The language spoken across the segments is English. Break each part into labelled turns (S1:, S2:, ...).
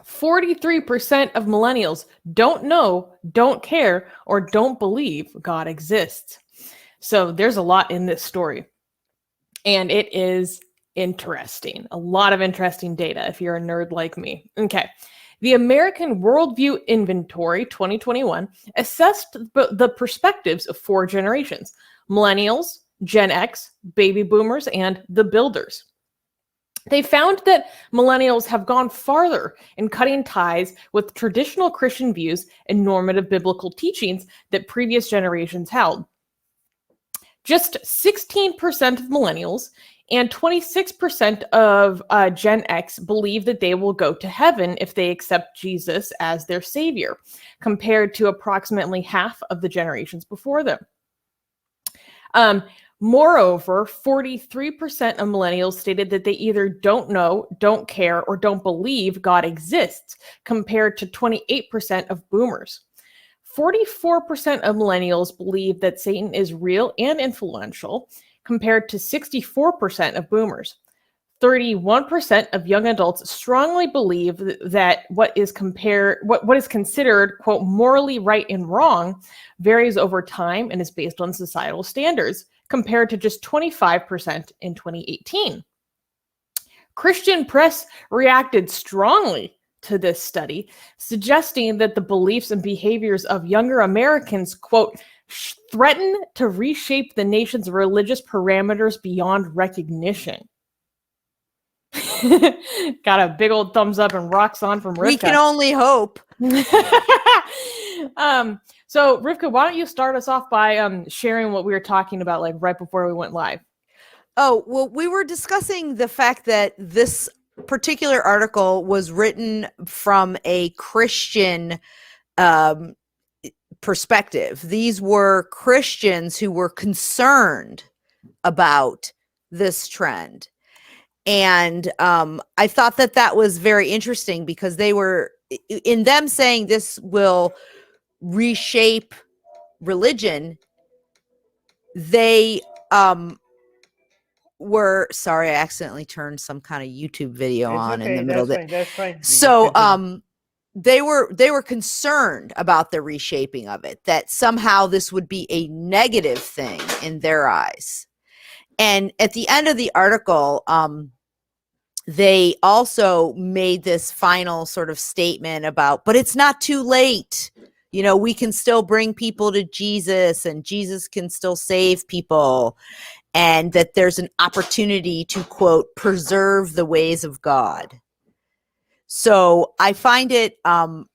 S1: 43% of millennials don't know, don't care, or don't believe God exists. So there's a lot in this story. And it is interesting. A lot of interesting data if you're a nerd like me. Okay. The American Worldview Inventory 2021 assessed the perspectives of 4 generations: millennials, Gen X, baby boomers, and the builders. They found that millennials have gone farther in cutting ties with traditional Christian views and normative biblical teachings that previous generations held. Just 16% of millennials and 26% of Gen X believe that they will go to heaven if they accept Jesus as their savior, compared to approximately half of the generations before them. Moreover, 43% of millennials stated that they either don't know, don't care, or don't believe God exists, compared to 28% of boomers. 44% of millennials believe that Satan is real and influential, compared to 64% of boomers. 31% of young adults strongly believe that what is considered, quote, morally right and wrong varies over time and is based on societal standards, compared to just 25% in 2018. Christian Press reacted strongly to this study, suggesting that the beliefs and behaviors of younger Americans, quote, threaten to reshape the nation's religious parameters beyond recognition. Got a big old thumbs up and rocks on from Rivka.
S2: We can only hope.
S1: So Rivka, why don't you start us off by sharing what we were talking about, like right before we went live?
S2: Oh, well, we were discussing the fact that this particular article was written from a Christian perspective. These were Christians who were concerned about this trend. And I thought that that was very interesting, because they were, in them saying this will reshape religion, they were, sorry, I accidentally turned some kind of YouTube video on in the middle of it.
S3: That's fine.
S2: So they were concerned about the reshaping of it, that somehow this would be a negative thing in their eyes. And at the end of the article, they also made this final sort of statement about, but it's not too late. You know, we can still bring people to Jesus, and Jesus can still save people, and that there's an opportunity to, quote, preserve the ways of God. So I find it, and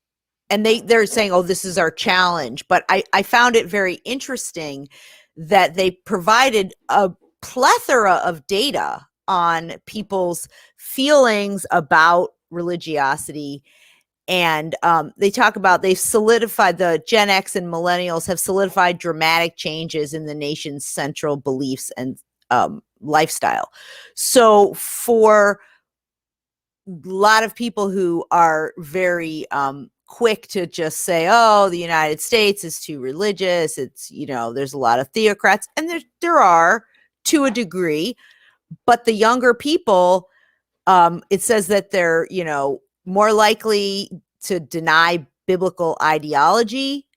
S2: they're saying, oh, this is our challenge. But I found it very interesting that they provided a plethora of data on people's feelings about religiosity. And they talk about, they've solidified, the Gen X and millennials have solidified dramatic changes in the nation's central beliefs and lifestyle. So for a lot of people who are very quick to just say, oh, the United States is too religious, it's, you know, there's a lot of theocrats, and there are to a degree, but the younger people, it says that they're, you know, more likely to deny biblical ideology,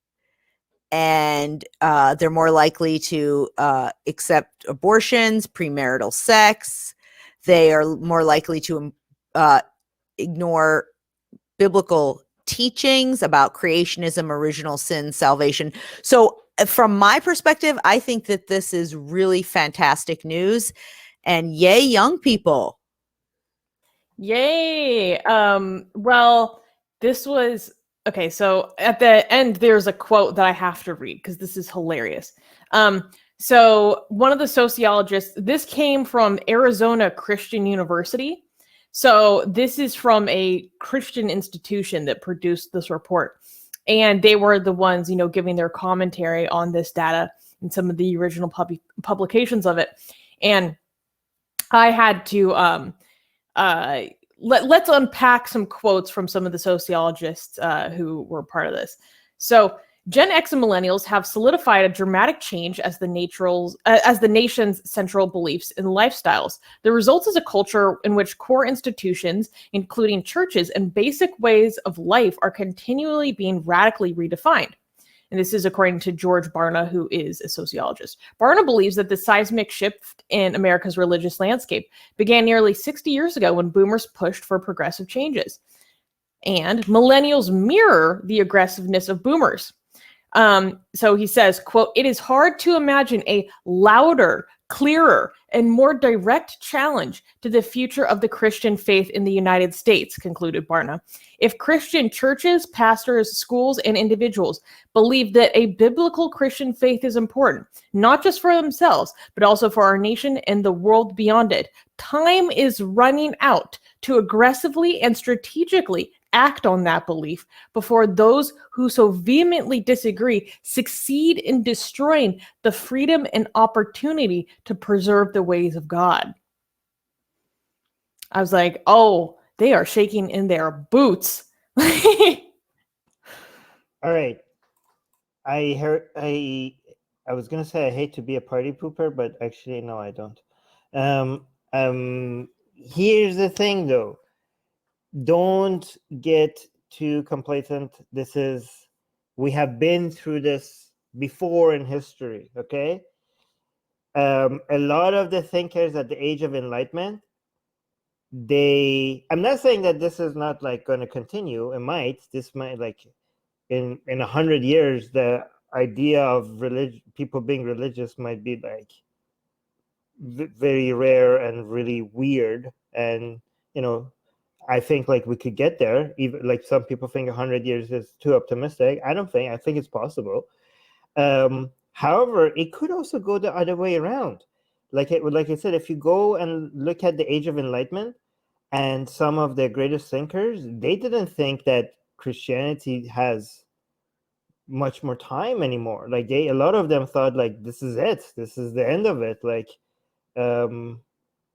S2: and they're more likely to accept abortions, premarital sex. They are more likely to ignore biblical teachings about creationism, original sin, salvation. So from my perspective, I think that this is really fantastic news, and yay, young people.
S1: Yay. Well, this was okay. So at the end, there's a quote that I have to read because this is hilarious. So one of the sociologists, this came from Arizona Christian University. So this is from a Christian institution that produced this report. And they were the ones, you know, giving their commentary on this data and some of the original publications of it. And I had to let's unpack some quotes from some of the sociologists who were part of this. So Gen X and millennials have solidified a dramatic change as the nation's central beliefs and lifestyles. The result is a culture in which core institutions, including churches and basic ways of life, are continually being radically redefined. And this is according to George Barna, who is a sociologist. Barna believes that the seismic shift in America's religious landscape began nearly 60 years ago when boomers pushed for progressive changes. And millennials mirror the aggressiveness of boomers. So he says, quote, "It is hard to imagine a louder, clearer, and more direct challenge to the future of the Christian faith in the United States," concluded Barna. "If Christian churches, pastors, schools, and individuals believe that a biblical Christian faith is important, not just for themselves, but also for our nation and the world beyond it, time is running out to aggressively and strategically act on that belief before those who so vehemently disagree succeed in destroying the freedom and opportunity to preserve the ways of God." I was like, oh, they are shaking in their boots.
S3: All right. I was gonna say I hate to be a party pooper, but actually no, I don't. Here's the thing though. Don't get too complacent. We have been through this before in history, okay? A lot of the thinkers at the age of enlightenment, I'm not saying that this is not like going to continue. This might like in 100 years, the idea of people being religious might be like very rare and really weird. And, I think like we could get there. Even like some people think 100 years is too optimistic. I think it's possible. However, it could also go the other way around. Like I said, if you go and look at the Age of Enlightenment and some of the greatest thinkers, they didn't think that Christianity has much more time anymore. Like a lot of them thought like this is it. This is the end of it. Like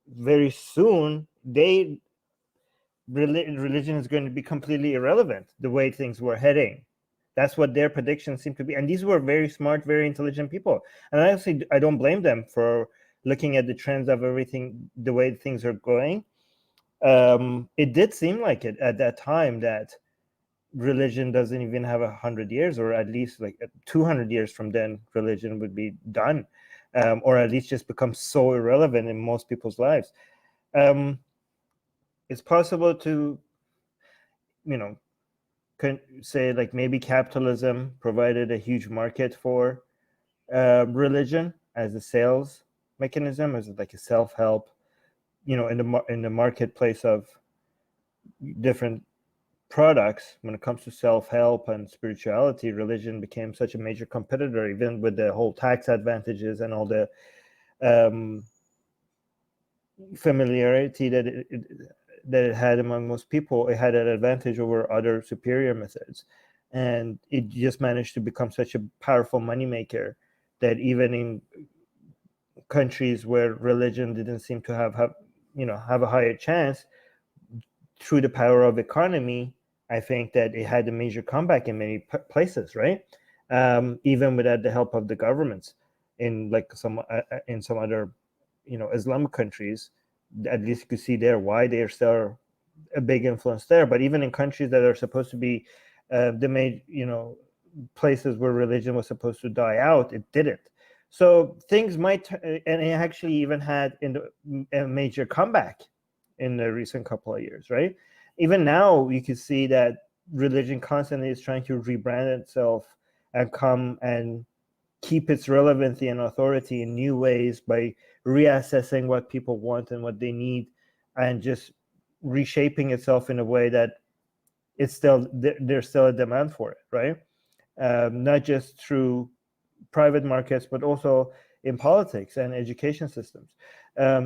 S3: very soon religion is going to be completely irrelevant the way things were heading. That's what their predictions seem to be. And these were very smart, very intelligent people. And I don't blame them for looking at the trends of everything, the way things are going. It did seem like it at that time that religion doesn't even have 100 years, or at least like 200 years from then, religion would be done, or at least just become so irrelevant in most people's lives. It's possible to, say like maybe capitalism provided a huge market for religion as a sales mechanism, as like a self-help, in the marketplace of different products. When it comes to self-help and spirituality, religion became such a major competitor, even with the whole tax advantages and all the familiarity that it had among most people. It had an advantage over other superior methods, and it just managed to become such a powerful moneymaker that even in countries where religion didn't seem to have a higher chance, through the power of economy, I think that it had a major comeback in many places, right? Even without the help of the governments in like some other Islamic countries. At least you could see there why they're still a big influence there. But even in countries that are supposed to be places where religion was supposed to die out, it didn't. So things might, and it actually even had a major comeback in the recent couple of years, right? Even now, you can see that religion constantly is trying to rebrand itself and come and keep its relevancy and authority in new ways by reassessing what people want and what they need, and just reshaping itself in a way that there's still a demand for it, right? Not just through private markets, but also in politics and education systems.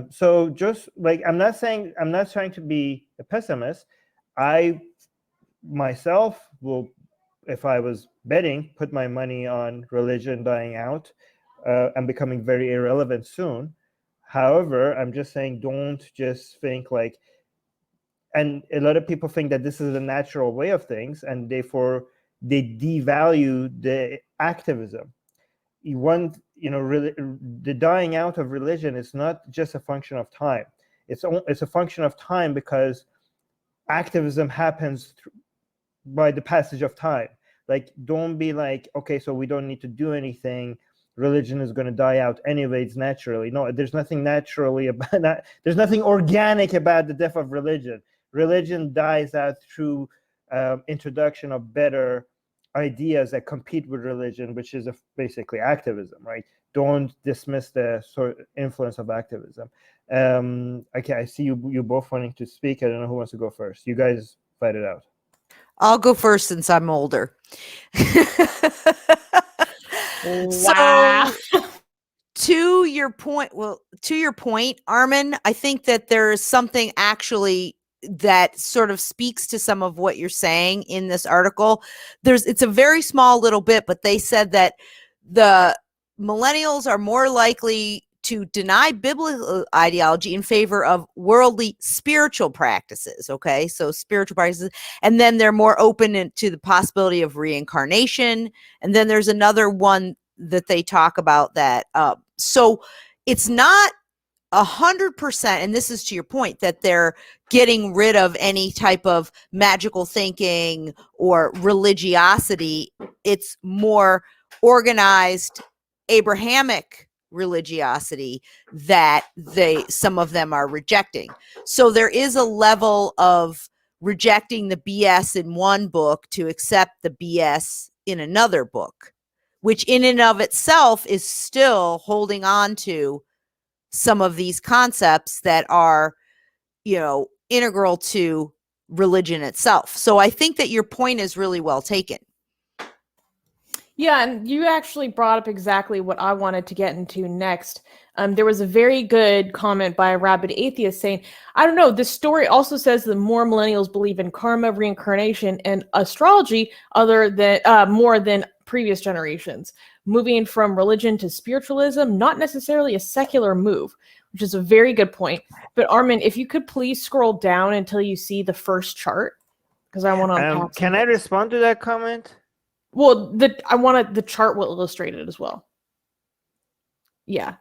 S3: So just like, I'm not trying to be a pessimist. I myself will, if I was betting, put my money on religion dying out and becoming very irrelevant soon. However, I'm just saying, don't just think like, and a lot of people think that this is a natural way of things, and therefore they devalue the activism. The dying out of religion is not just a function of time. It's a function of time because activism happens by the passage of time. Like, don't be like, okay, so we don't need to do anything. Religion is going to die out anyways naturally. No, there's nothing naturally about that. There's nothing organic about the death of religion. Religion dies out through introduction of better ideas that compete with religion, which is basically activism, right? Don't dismiss the sort of influence of activism. Okay, I see you both wanting to speak. I don't know who wants to go first. You guys fight it out.
S2: I'll go first since I'm older.
S1: Wow.
S2: So to your point, Armin, I think that there's something actually that sort of speaks to some of what you're saying in this article. It's a very small little bit, but they said that the millennials are more likely to deny biblical ideology in favor of worldly spiritual practices. Okay, so spiritual practices, and then they're more open to the possibility of reincarnation. And then there's another one that they talk about that. So it's not 100%, and this is to your point, that they're getting rid of any type of magical thinking or religiosity. It's more organized Abrahamic religiosity that some of them are rejecting. So there is a level of rejecting the BS in one book to accept the BS in another book, which in and of itself is still holding on to some of these concepts that are, integral to religion itself. So I think that your point is really well taken.
S1: Yeah, and you actually brought up exactly what I wanted to get into next. There was a very good comment by a rabid atheist saying, I don't know, this story also says that more millennials believe in karma, reincarnation, and astrology more than previous generations. Moving from religion to spiritualism, not necessarily a secular move, which is a very good point. But Armin, if you could please scroll down until you see the first chart, because I want to unpack
S3: Can I respond to that comment?
S1: Well, the chart will illustrate it as well. Yeah.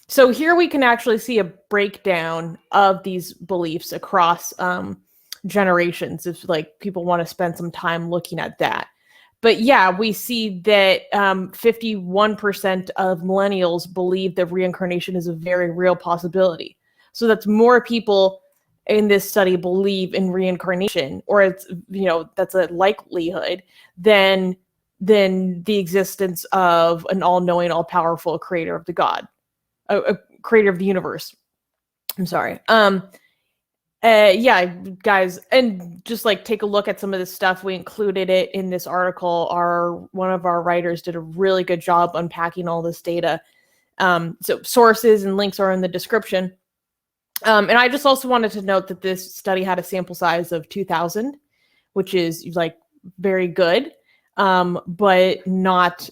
S1: So here we can actually see a breakdown of these beliefs across generations, if like people want to spend some time looking at that. But yeah, we see that 51% of millennials believe that reincarnation is a very real possibility. So that's more people in this study believe in reincarnation, or it's, that's a likelihood, than the existence of an all-knowing, all-powerful creator of the God, a creator of the universe. I'm sorry. Yeah, guys, and just like take a look at some of this stuff. We included it in this article. One of our writers did a really good job unpacking all this data. So sources and links are in the description. And I just also wanted to note that this study had a sample size of 2,000, which is like very good. But not,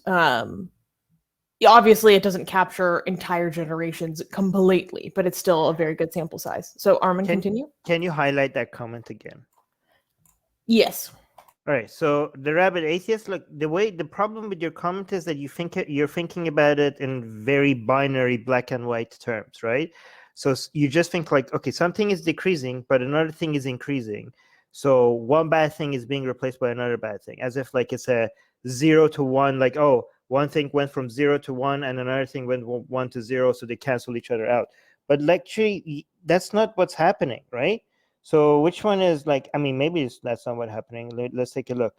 S1: obviously it doesn't capture entire generations completely, but it's still a very good sample size. So Armin, continue.
S3: Can you highlight that comment again?
S1: Yes.
S3: All right. So the rabid atheist, look, the problem with your comment is that you're thinking about it in very binary black and white terms, right? So you just think like, okay, something is decreasing, but another thing is increasing. So one bad thing is being replaced by another bad thing, as if like it's a 0 to 1, like, oh, one thing went from 0 to 1 and another thing went 1 to 0, so they cancel each other out. But actually, that's not what's happening, right? So which one is like, I mean, maybe that's not what's happening. Let's take a look.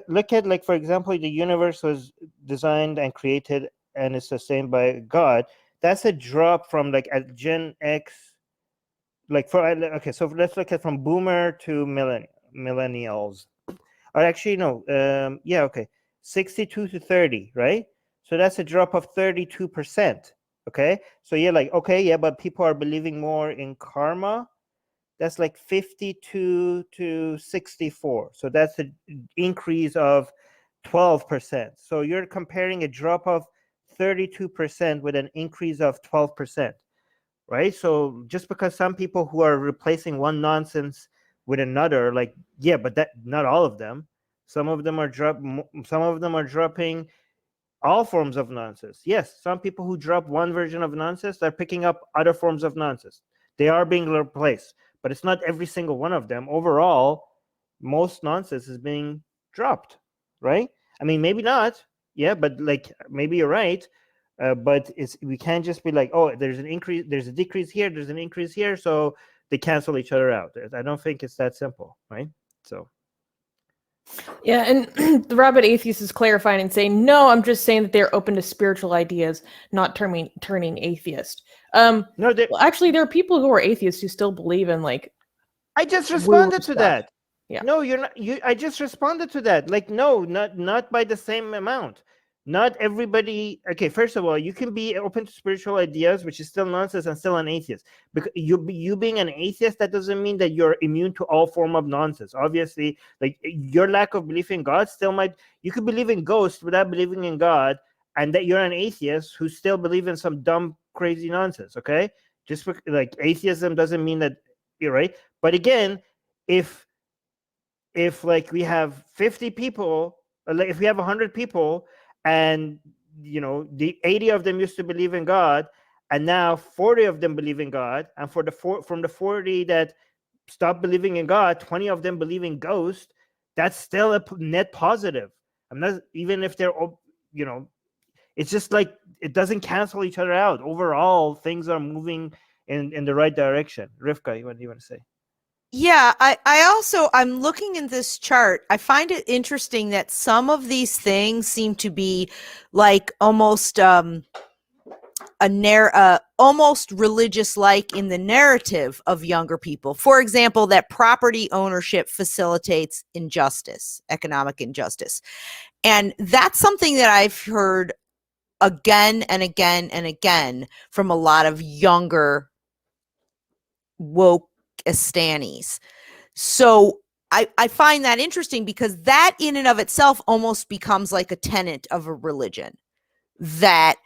S3: Look at, like, for example, the universe was designed and created and is sustained by God. That's a drop from like a Gen X, like okay, so let's look at from boomer to millennials. Or actually, no, yeah, okay, 62 to 30, right? So that's a drop of 32%. Okay, so you're like, okay, yeah, but people are believing more in karma. That's like 52 to 64. So that's an increase of 12%. So you're comparing a drop of 32% with an increase of 12%, right? So just because some people who are replacing one nonsense with another, like, yeah, but that not all of them. Some of them are dropping all forms of nonsense. Yes, some people who drop one version of nonsense are picking up other forms of nonsense. They are being replaced, but it's not every single one of them. Overall, most nonsense is being dropped, right? I mean, maybe not, yeah, but like maybe you're right, but we can't just be like, oh, there's a decrease here, there's an increase here, so they cancel each other out. I don't think it's that simple, right? So.
S1: Yeah, and the rabid atheist is clarifying and saying, no, I'm just saying that they're open to spiritual ideas, not turning atheist.
S3: No,
S1: well, actually, there are people who are atheists who still believe in like.
S3: I just responded to
S1: stuff.
S3: that.
S1: Yeah.
S3: No, you're not. I just responded to that. Like, no, not by the same amount. Not everybody. Okay, first of all, you can be open to spiritual ideas, which is still nonsense, and still an atheist. Because you being an atheist, that doesn't mean that you're immune to all form of nonsense. Obviously, like your lack of belief in God still might. You could believe in ghosts without believing in God, and that you're an atheist who still believe in some dumb, crazy nonsense. Okay, just like atheism doesn't mean that you're right. But again, if like we have 50 people, like if we have 100 people, and the 80 of them used to believe in God, and now 40 of them believe in God, and from the 40 that stopped believing in God, 20 of them believe in ghosts, that's still a net positive. I'm not, even if they're it's just like it doesn't cancel each other out. Overall, things are moving in the right direction. Rivka, what do you want to say?
S2: Yeah, I'm looking in this chart. I find it interesting that some of these things seem to be like almost almost religious like in the narrative of younger people. For example, that property ownership facilitates injustice, economic injustice. And that's something that I've heard again and again and again from a lot of younger woke Astanis. So I find that interesting because that in and of itself almost becomes like a tenet of a religion. That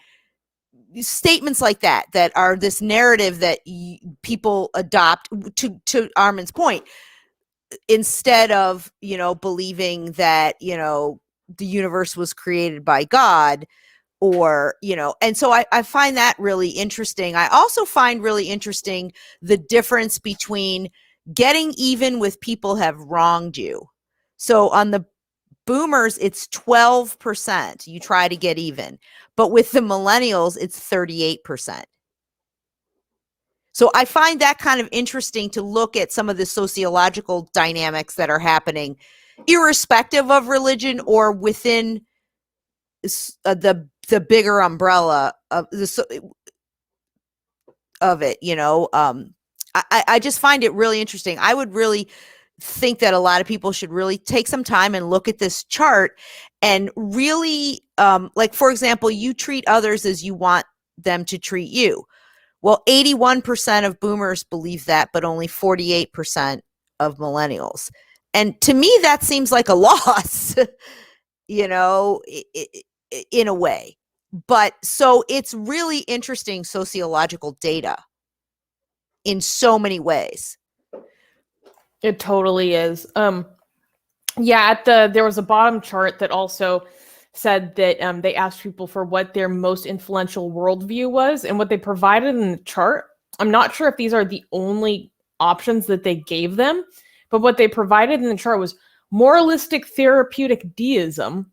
S2: statements like that are this narrative that people adopt, to Armin's point, instead of, believing that, the universe was created by God, or, and so I find that really interesting. I also find really interesting the difference between getting even with people have wronged you. So on the boomers, it's 12%. You try to get even. But with the millennials, it's 38%. So I find that kind of interesting to look at some of the sociological dynamics that are happening, irrespective of religion or within the bigger umbrella of it. I just find it really interesting. I would really think that a lot of people should really take some time and look at this chart and really, like, for example, you treat others as you want them to treat you. Well, 81% of boomers believe that, but only 48% of millennials. And to me, that seems like a loss, in a way. But so it's really interesting sociological data in so many ways.
S1: It totally is. Yeah, there was a bottom chart that also said that they asked people for what their most influential worldview was, and what they provided in the chart. I'm not sure if these are the only options that they gave them, but what they provided in the chart was moralistic therapeutic deism,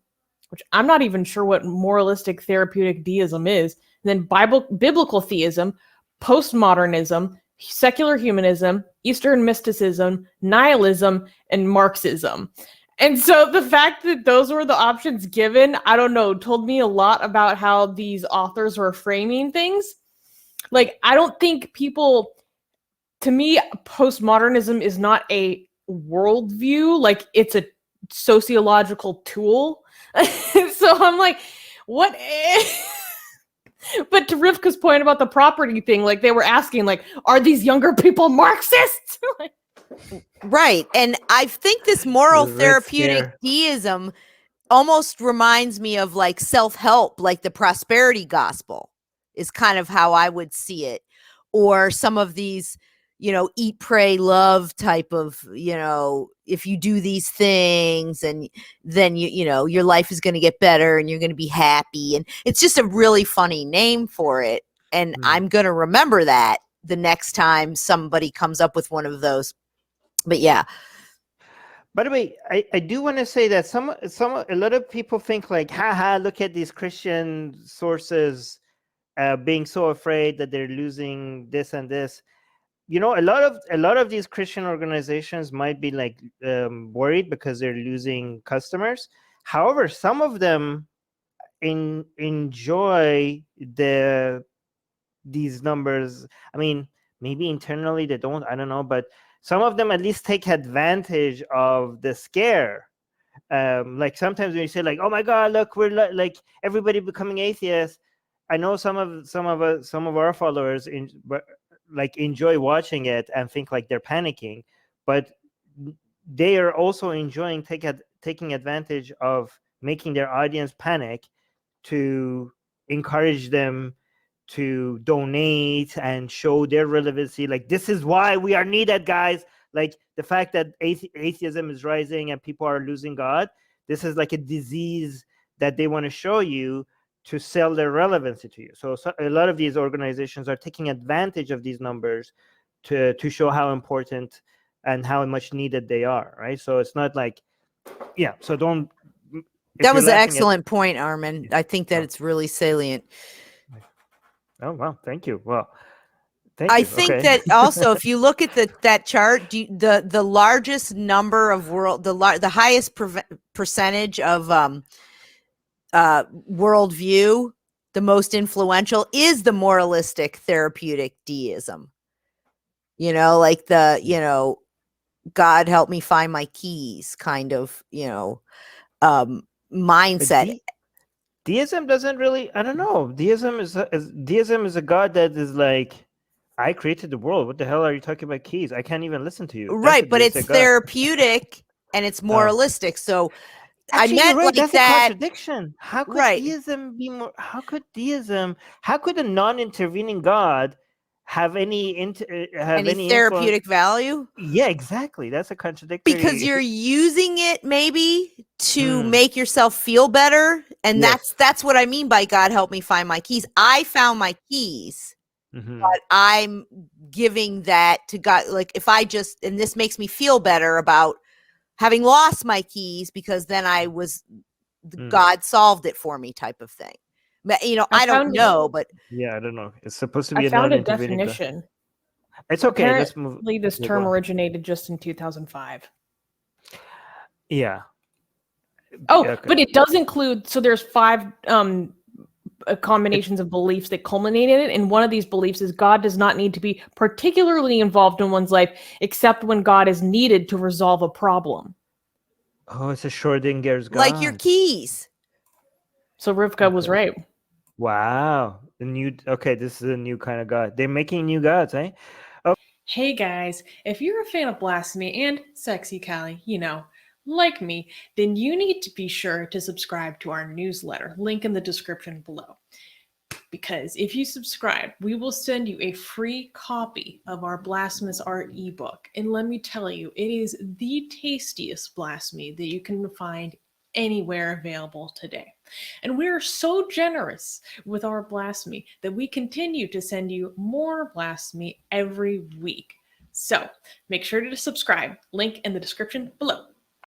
S1: which I'm not even sure what moralistic therapeutic deism is. And then biblical theism, postmodernism, secular humanism, Eastern mysticism, nihilism, and Marxism. And so the fact that those were the options given, I don't know, told me a lot about how these authors were framing things. Like, I don't think to me, postmodernism is not a worldview. Like, it's a sociological tool. So I'm like, what? But to Rivka's point about the property thing, like, they were asking, like, are these younger people Marxists?
S2: Right. And I think this moral therapeutic deism almost reminds me of like self-help, like the prosperity gospel is kind of how I would see it. Or some of these, eat, pray, love type of, if you do these things, and then you know your life is going to get better and you're going to be happy. And it's just a really funny name for it. And I'm going to remember that the next time somebody comes up with one of those. But yeah.
S3: By the way, I do want to say that a lot of people think like, haha, look at these Christian sources being so afraid that they're losing this and this. You know, a lot of these Christian organizations might be like worried because they're losing customers. However, some of them enjoy these numbers. I mean, maybe internally they don't, I don't know, but some of them at least take advantage of the scare. Like sometimes when you say like, oh my God, look, we're like everybody becoming atheist. I know some of our followers enjoy watching it and think like they're panicking, but they are also enjoying taking advantage of making their audience panic to encourage them to donate and show their relevancy. Like, this is why we are needed, guys. Like the fact that atheism is rising and people are losing God, this is like a disease that they want to show you to sell their relevancy to you. So a lot of these organizations are taking advantage of these numbers to show how important and how much needed they are, right? So it's not like, yeah, so don't.
S2: That was an excellent point, Armin. I think that it's really salient.
S3: Oh, wow. Thank you. Well,
S2: I think that also, if you look at that chart, the largest number of the highest percentage of worldview, the most influential, is the moralistic therapeutic deism. You know, like God help me find my keys kind of, mindset.
S3: Deism doesn't really, I don't know. Deism is a God that is like, I created the world. What the hell are you talking about keys? I can't even listen to you.
S2: Right, but it's therapeutic and it's moralistic. So
S3: actually,
S2: I meant
S3: right,
S2: like
S3: that's
S2: that.
S3: a contradiction. How could deism be more? How could a non-intervening God have any
S2: therapeutic value?
S3: Yeah, exactly. That's a contradictory.
S2: Because you're using it maybe to make yourself feel better, and that's what I mean by God help me find my keys. I found my keys. But I'm giving that to God. Like if I and this makes me feel better about having lost my keys, because then God solved it for me type of thing. But, I don't know, but
S3: yeah, I don't know. It's supposed to be
S1: I found a definition.
S3: It's okay.
S1: Apparently,
S3: let's move.
S1: This term originated just in 2005.
S3: Yeah.
S1: Oh, okay. But it does include, so there's 5 combinations of beliefs that culminate in it. And one of these beliefs is God does not need to be particularly involved in one's life, except when God is needed to resolve a problem.
S3: Oh, it's a Schrodinger's God.
S2: Like your keys.
S1: So Rivka was right.
S3: Wow. This is a new kind of God. They're making new gods, eh? Oh.
S1: Hey guys, if you're a fan of Blasphemy and Sexy Callie, like me, then you need to be sure to subscribe to our newsletter, link in the description below. Because if you subscribe, we will send you a free copy of our Blasphemous Art ebook. And let me tell you, it is the tastiest blasphemy that you can find anywhere available today. And we are so generous with our blasphemy that we continue to send you more blasphemy every week. So make sure to subscribe, link in the description below.